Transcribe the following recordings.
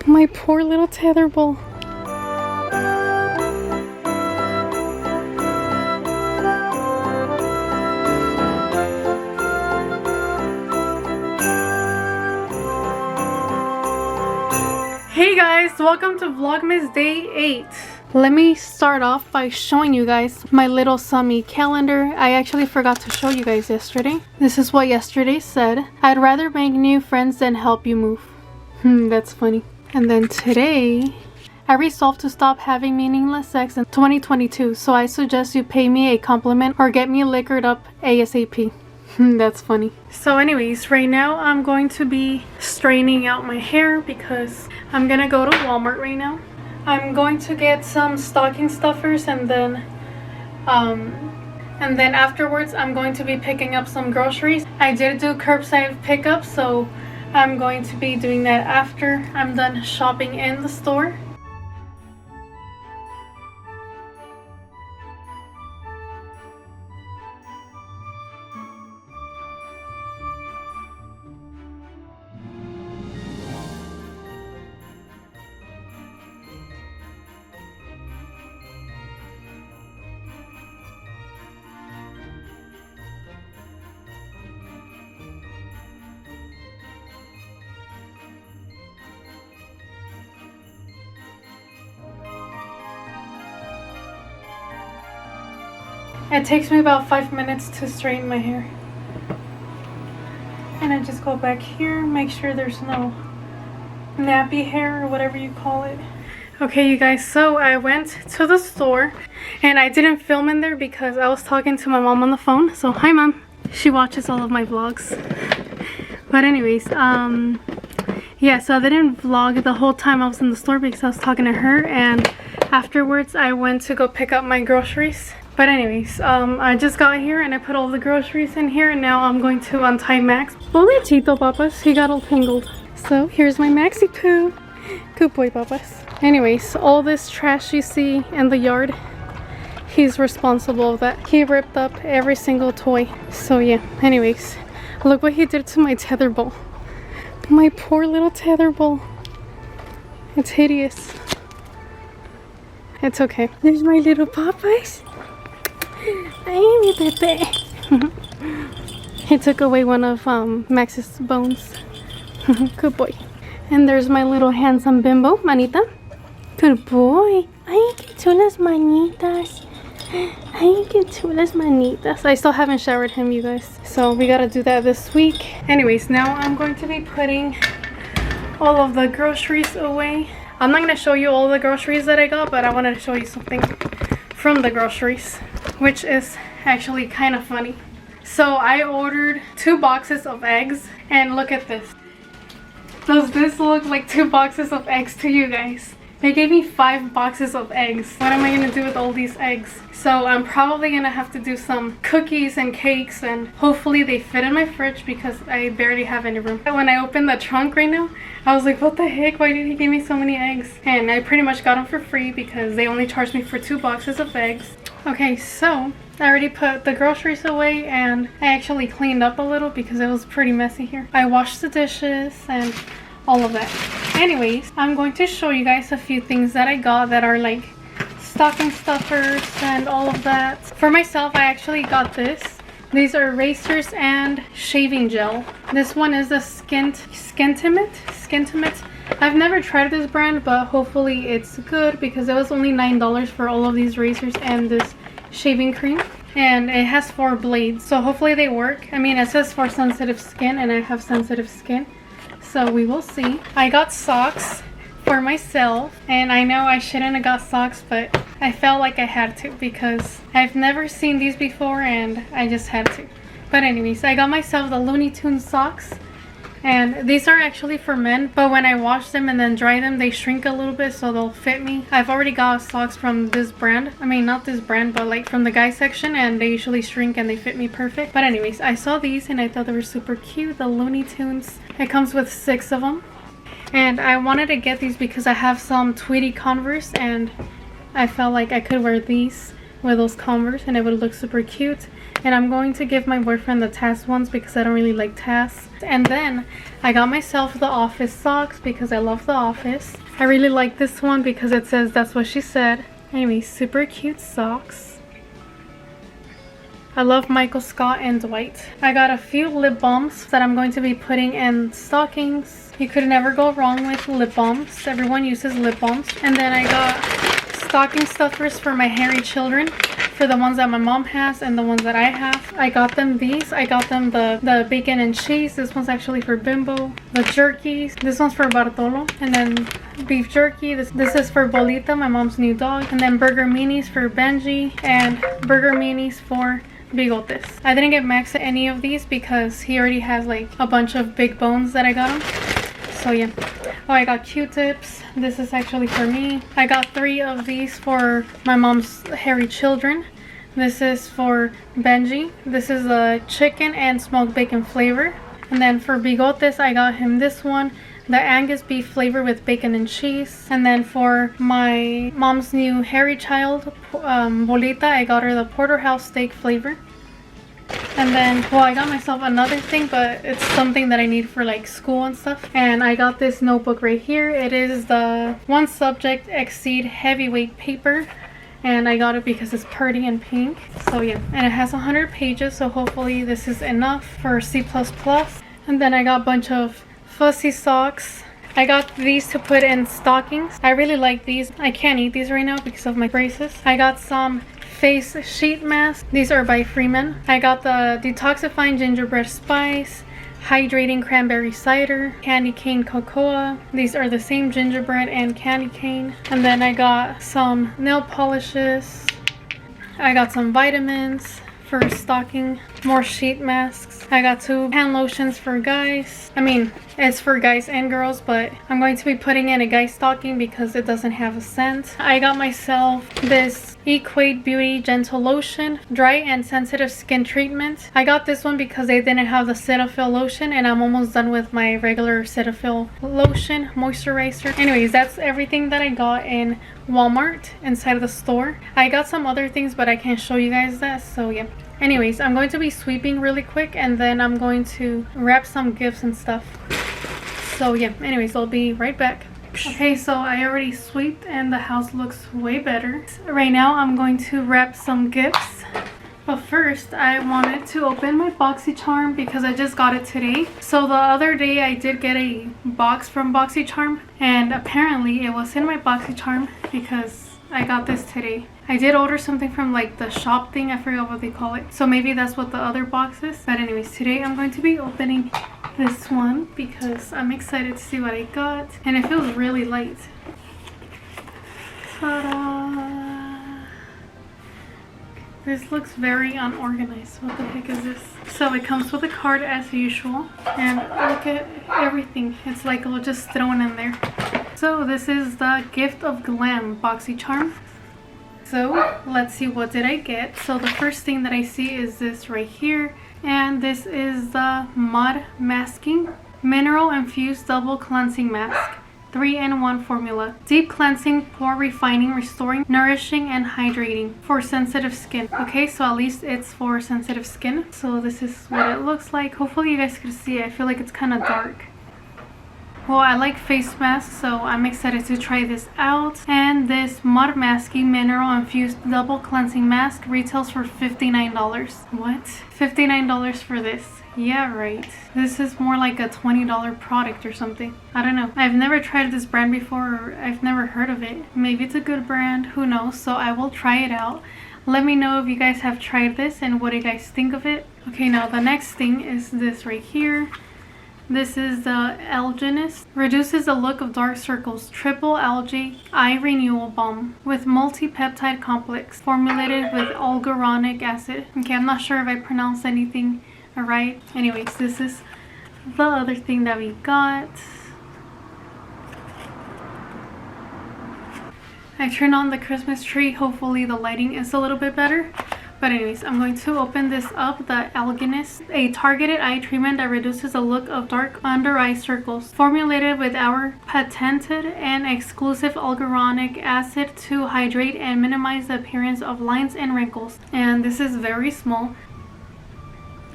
My poor little tetherball. Hey guys, welcome to Vlogmas Day 8. Let me start off by showing you guys my little summy calendar. I actually forgot to show you guys yesterday. This is what yesterday said. I'd rather make new friends than help you move. That's funny. And then today, I resolved to stop having meaningless sex in 2022, so I suggest you pay me a compliment or get me liquored up ASAP. That's funny. So anyways, right now I'm going to be straightening out my hair because I'm gonna go to Walmart right now. I'm going to get some stocking stuffers and then afterwards I'm going to be picking up some groceries. I did do curbside pickup, so I'm going to be doing that after I'm done shopping in the store. It takes me about 5 minutes to straighten my hair. And I just go back here, make sure there's no nappy hair or whatever you call it. Okay, you guys, so I went to the store and I didn't film in there because I was talking to my mom on the phone. So hi mom, she watches all of my vlogs. But anyways, yeah, so I didn't vlog the whole time I was in the store because I was talking to her, and afterwards I went to go pick up my groceries. But anyways, I just got here and I put all the groceries in here, and now I'm going to untie Max. Pobrecito, papas, he got all tangled. So here's my Maxi poo. Good boy, papas. Anyways, all this trash you see in the yard, he's responsible for that. He ripped up every single toy. So yeah, anyways, look what he did to my tetherball. My poor little tetherball. It's hideous. It's okay. There's my little papas. Ay, mi Pepe. He took away one of Max's bones. Good boy. And there's my little handsome bimbo, Manita. Good boy. Ay, que chulas manitas. Ay, que chulas manitas. I still haven't showered him, you guys. So we gotta do that this week. Anyways, now I'm going to be putting all of the groceries away. I'm not gonna show you all the groceries that I got, but I wanted to show you something from the groceries, which is actually kind of funny. So I ordered 2 boxes of eggs, and look at this. Does this look like 2 boxes of eggs to you guys? They gave me 5 boxes of eggs. What am I gonna do with all these eggs? So I'm probably gonna have to do some cookies and cakes, and hopefully they fit in my fridge because I barely have any room. When I opened the trunk right now, I was like, what the heck? Why did he give me so many eggs? And I pretty much got them for free because they only charged me for 2 boxes of eggs. Okay, so I already put the groceries away, and I actually cleaned up a little because it was pretty messy here. I washed the dishes and all of that. Anyways, I'm going to show you guys a few things that I got that are like stocking stuffers and all of that. For myself, I actually got this. These are razors and shaving gel. This one is the Skintimate. I've never tried this brand, but hopefully it's good because it was only $9 for all of these razors and this shaving cream. And it has 4 blades, so hopefully they work. I mean, it says for sensitive skin, and I have sensitive skin, so we will see. I got socks for myself, and I know I shouldn't have got socks, but I felt like I had to because I've never seen these before and I just had to. But anyways, I got myself the Looney Tunes socks, and these are actually for men, but when I wash them and then dry them, they shrink a little bit, so they'll fit me. I've already got socks from this brand. I mean, not this brand, but like from the guy section, and they usually shrink and they fit me perfect. But anyways, I saw these and I thought they were super cute, the Looney Tunes. It comes with 6 of them. And I wanted to get these because I have some Tweety Converse, and I felt like I could wear these with those Converse, and it would look super cute. And I'm going to give my boyfriend the tass ones because I don't really like tass. And then I got myself the Office socks because I love The Office. I really like this one because it says "That's what she said." Anyway, super cute socks. I love Michael Scott and Dwight. I got a few lip balms that I'm going to be putting in stockings. You could never go wrong with lip balms. Everyone uses lip balms. And then I got stocking stuffers for my hairy children, for the ones that my mom has and the ones that I have. I got them these. I got them the bacon and cheese. This one's actually for Bimbo. The jerky. This one's for Bartolo. And then beef jerky. This is for Bolita, my mom's new dog. And then burger minis for Benji. And burger minis for Bigotes. I didn't get Max any of these because he already has like a bunch of big bones that I got him. So yeah. Oh, I got Q-tips. This is actually for me. I got 3 of these for my mom's hairy children. This is for Benji. This is a chicken and smoked bacon flavor. And then for Bigotes, I got him this one, the Angus beef flavor with bacon and cheese. And then for my mom's new hairy child, Bolita, I got her the porterhouse steak flavor. And then, well, I got myself another thing, but it's something that I need for like school and stuff. And I got this notebook right here. It is the One Subject Exceed Heavyweight paper. And I got it because it's pretty and pink. So yeah, and it has 100 pages, so hopefully this is enough for C++. And then I got a bunch of fussy socks. I got these to put in stockings. I really like these. I can't eat these right now because of my braces. I got some face sheet masks. These are by Freeman. I got the detoxifying gingerbread spice, hydrating cranberry cider, candy cane cocoa. These are the same gingerbread and candy cane. And then I got some nail polishes. I got some vitamins for stocking, more sheet masks. I got 2 hand lotions for guys. I mean, it's for guys and girls, but I'm going to be putting in a guy stocking because it doesn't have a scent. I got myself this Equate Beauty Gentle Lotion, dry and sensitive skin treatment. I got this one because they didn't have the Cetaphil lotion, and I'm almost done with my regular Cetaphil lotion moisturizer. Anyways, that's everything that I got in Walmart inside of the store. I got some other things, but I can't show you guys that, so yeah. Anyways, I'm going to be sweeping really quick, and then I'm going to wrap some gifts and stuff. So yeah, anyways, I'll be right back. Okay, so I already swept and the house looks way better. Right now I'm going to wrap some gifts. But first, I wanted to open my Boxycharm because I just got it today. So the other day I did get a box from Boxycharm, and apparently it was in my Boxycharm because I got this today. I did order something from like the shop thing, I forgot what they call it. So maybe that's what the other box is. But anyways, today I'm going to be opening this one because I'm excited to see what I got. And it feels really light. Ta-da! This looks very unorganized. What the heck is this? So it comes with a card as usual. And look at everything. It's like just thrown in there. So this is the Gift of Glam Boxycharm. So let's see, what did I get? So the first thing that I see is this right here. And this is the Mud Masking Mineral Infused Double Cleansing Mask. 3-in-1 formula. Deep cleansing, pore refining, restoring, nourishing, and hydrating for sensitive skin. Okay, so at least it's for sensitive skin. So this is what it looks like. Hopefully you guys can see it. I feel like it's kind of dark. Well, I like face masks, so I'm excited to try this out. And this Mud Masking Mineral Infused Double Cleansing Mask retails for $59. What? $59 for this? Yeah, right. This is more like a $20 product or something. I don't know. I've never tried this brand before, or I've never heard of it. Maybe it's a good brand, who knows? So I will try it out. Let me know if you guys have tried this and what you guys think of it. Okay, now the next thing is this right here. This is the Algenist. Reduces the look of dark circles. Triple Algae Eye Renewal Balm with multi-peptide complex formulated with alguronic acid. Okay, I'm not sure if I pronounced anything right. Anyways, this is the other thing that we got. I turned on the Christmas tree. Hopefully the lighting is a little bit better. But anyways, I'm going to open this up. The Alginist, a targeted eye treatment that reduces the look of dark under eye circles. Formulated with our patented and exclusive hyaluronic acid to hydrate and minimize the appearance of lines and wrinkles. And this is very small.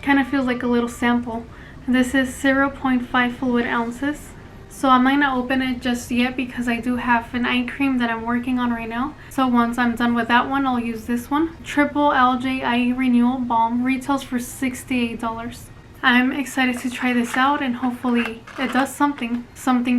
Kind of feels like a little sample. This is 0.5 fluid ounces. So I'm not gonna open it just yet because I do have an eye cream that I'm working on right now. So once I'm done with that one, I'll use this one. Triple Algae Eye Renewal Balm retails for $68. I'm excited to try this out and hopefully it does something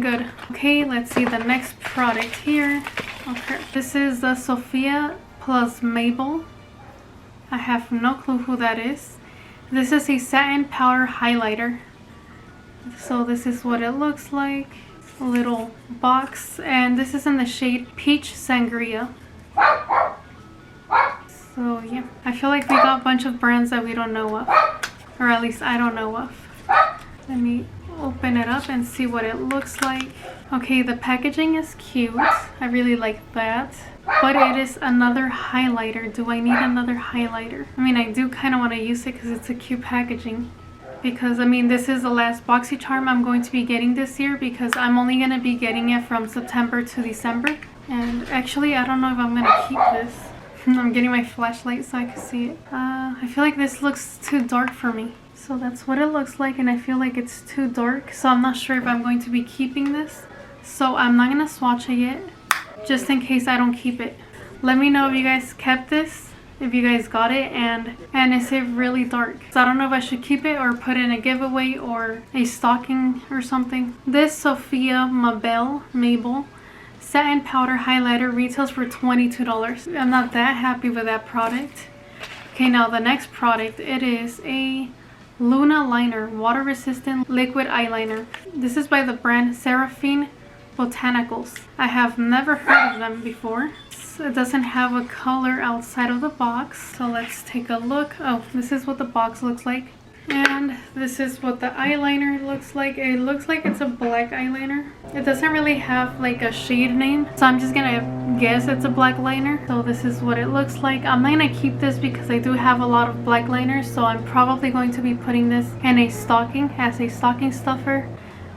good. Okay, let's see the next product here. Okay, this is the Sophia plus Mabel. I have no clue who that is. This is a satin powder highlighter. So this is what it looks like. A little box, and this is in the shade Peach Sangria. So yeah, I feel like we got a bunch of brands that we don't know of, or at least I don't know of. Let me open it up and see what it looks like. Okay, the packaging is cute. I really like that. But it is another highlighter. Do I need another highlighter? I mean, I do kind of want to use it because it's a cute packaging. Because I mean, this is the last Boxycharm I'm going to be getting this year because I'm only going to be getting it from September to December. And actually, I don't know if I'm going to keep this. I'm getting my flashlight so I can see it. I feel like this looks too dark for me. So that's what it looks like, and I feel like it's too dark. So I'm not sure if I'm going to be keeping this. So I'm not going to swatch it yet, just in case I don't keep it. Let me know if you guys kept this. If you guys got it, and is it really dark? So I don't know if I should keep it or put in a giveaway or a stocking or something. This Sophia Mabel satin powder highlighter retails for $22. I'm not that happy with that product. Okay, now the next product, it is a Luna Liner water resistant liquid eyeliner. This is by the brand Seraphine Botanicals. I have never heard of them before. It doesn't have a color outside of the box, so let's take a look. Oh, this is what the box looks like, and this is what the eyeliner looks like. It looks like it's a black eyeliner. It doesn't really have like a shade name, so I'm just gonna guess it's a black liner. So this is what it looks like. I'm not gonna keep this because I do have a lot of black liners, so I'm probably going to be putting this in a stocking as a stocking stuffer.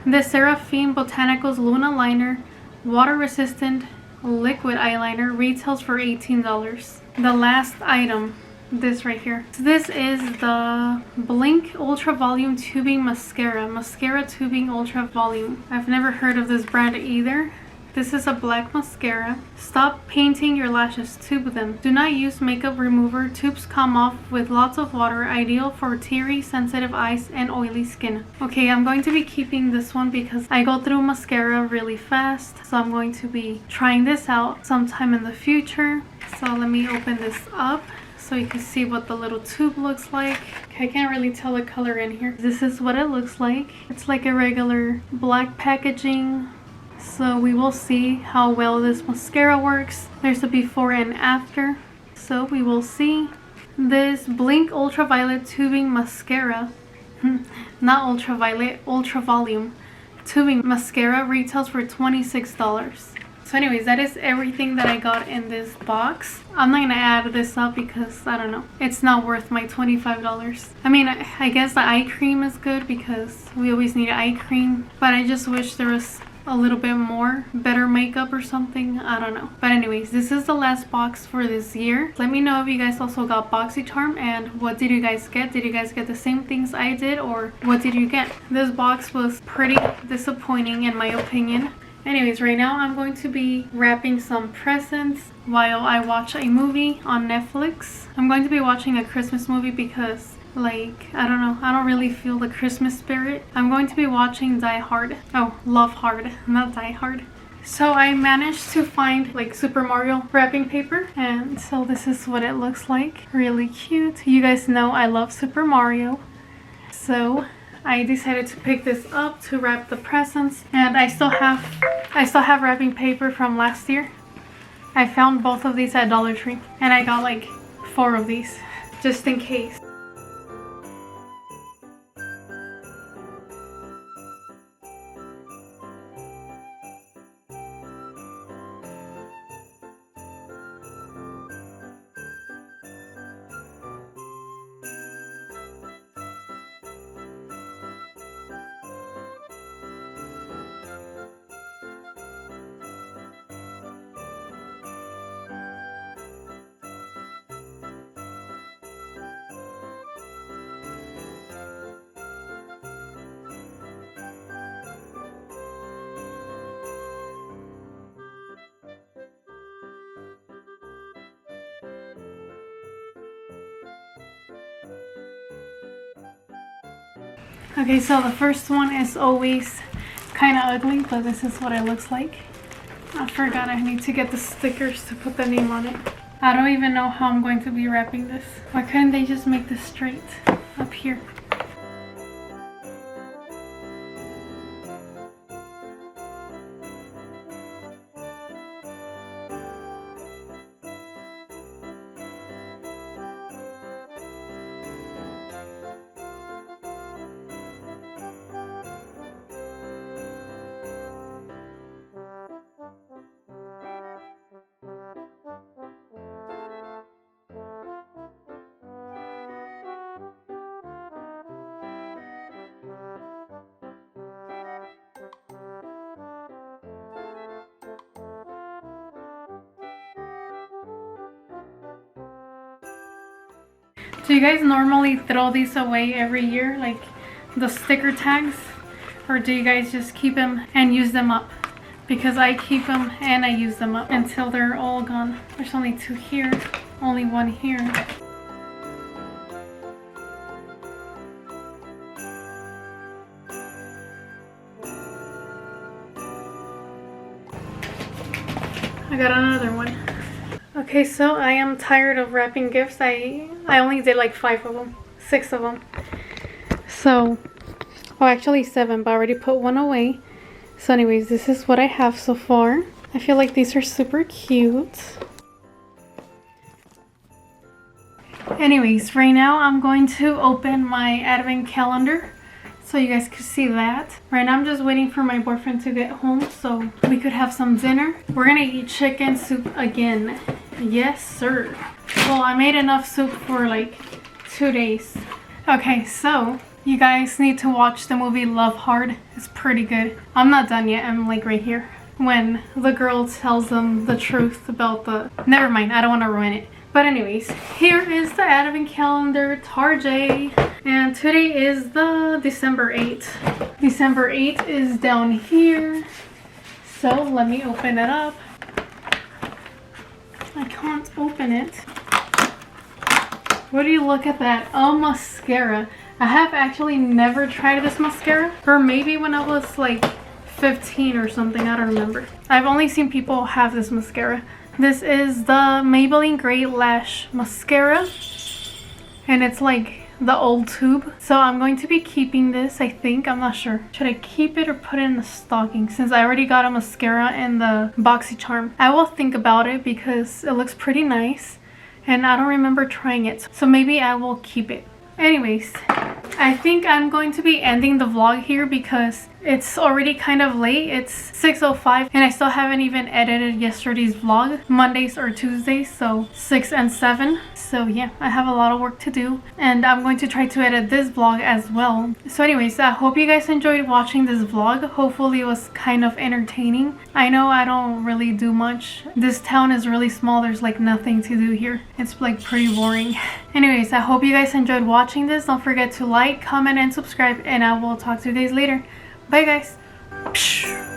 The Seraphine Botanicals Luna Liner water resistant liquid eyeliner retails for $18. The last item, this right here. So this is the Blink Ultra Volume Tubing Mascara Tubing Ultra Volume. I've never heard of this brand either. This is a black mascara. Stop painting your lashes, tube them. Do not use makeup remover. Tubes come off with lots of water, ideal for teary, sensitive eyes and oily skin. Okay, I'm going to be keeping this one because I go through mascara really fast. So I'm going to be trying this out sometime in the future. So let me open this up so you can see what the little tube looks like. Okay, I can't really tell the color in here. This is what it looks like. It's like a regular black packaging. So we will see how well this mascara works. There's a before and after. So we will see. This Blink Ultraviolet Tubing Mascara, not ultraviolet, ultra volume tubing mascara retails for $26. So anyways, that is everything that I got in this box. I'm not gonna add this up because I don't know, it's not worth my $25. I mean, I guess the eye cream is good because we always need eye cream, but I just wish there was a little bit more better makeup or something. I don't know. But anyways, this is the last box for this year. Let me know if you guys also got Boxycharm and what did you guys get. Did you guys get the same things I did, or what did you get? This box was pretty disappointing in my opinion. Anyways, right now I'm going to be wrapping some presents while I watch a movie on Netflix. I'm going to be watching a Christmas movie because, like, I don't know, I don't really feel the Christmas spirit. I'm going to be watching Die Hard. Oh, Love Hard, not Die Hard. So I managed to find like Super Mario wrapping paper, and so this is what it looks like. Really cute. You guys know I love Super Mario, so I decided to pick this up to wrap the presents. And I still have wrapping paper from last year. I found both of these at Dollar Tree, and I got like 4 of these just in case. Okay, so the first one is always kind of ugly, but this is what it looks like. I forgot I need to get the stickers to put the name on it. I don't even know how I'm going to be wrapping this. Why couldn't they just make this straight up here? Do you guys normally throw these away every year, like the sticker tags? Or do you guys just keep them and use them up? Because I keep them and I use them up until they're all gone. There's only 2 here, only 1 here. I got another one. Okay, so I am tired of wrapping gifts. I only did like 5 of them, 6 of them. So, oh, actually 7, but I already put 1 away. So anyways, this is what I have so far. I feel like these are super cute. Anyways, right now I'm going to open my advent calendar so you guys can see that. Right now I'm just waiting for my boyfriend to get home so we could have some dinner. We're gonna eat chicken soup again. Yes, sir. Well, I made enough soup for like 2 days. Okay, so you guys need to watch the movie Love Hard. It's pretty good. I'm not done yet. I'm like right here. When the girl tells them the truth about the... Never mind, I don't want to ruin it. But anyways, here is the advent calendar, Tarjay. And today is the December 8th. December 8th is down here. So let me open it up. I can't open it. What do you look at that? Oh, mascara. I have actually never tried this mascara. Or maybe when I was like 15 or something. I don't remember. I've only seen people have this mascara. This is the Maybelline Great Lash Mascara. And it's like the old tube. So I'm going to be keeping this, I think. I'm not sure. Should I keep it or put it in the stocking? Since I already got a mascara in the Boxycharm. I will think about it because it looks pretty nice. And I don't remember trying it. So maybe I will keep it. Anyways, I think I'm going to be ending the vlog here because it's already kind of late. It's 6:05 and I still haven't even edited yesterday's vlog, Mondays or Tuesdays, so 6 and 7. So yeah, I have a lot of work to do and I'm going to try to edit this vlog as well. So anyways, I hope you guys enjoyed watching this vlog. Hopefully it was kind of entertaining. I know I don't really do much. This town is really small. There's like nothing to do here. It's like pretty boring. Anyways, I hope you guys enjoyed watching this. Don't forget to like, comment, and subscribe, and I will talk to you guys later. Bye guys.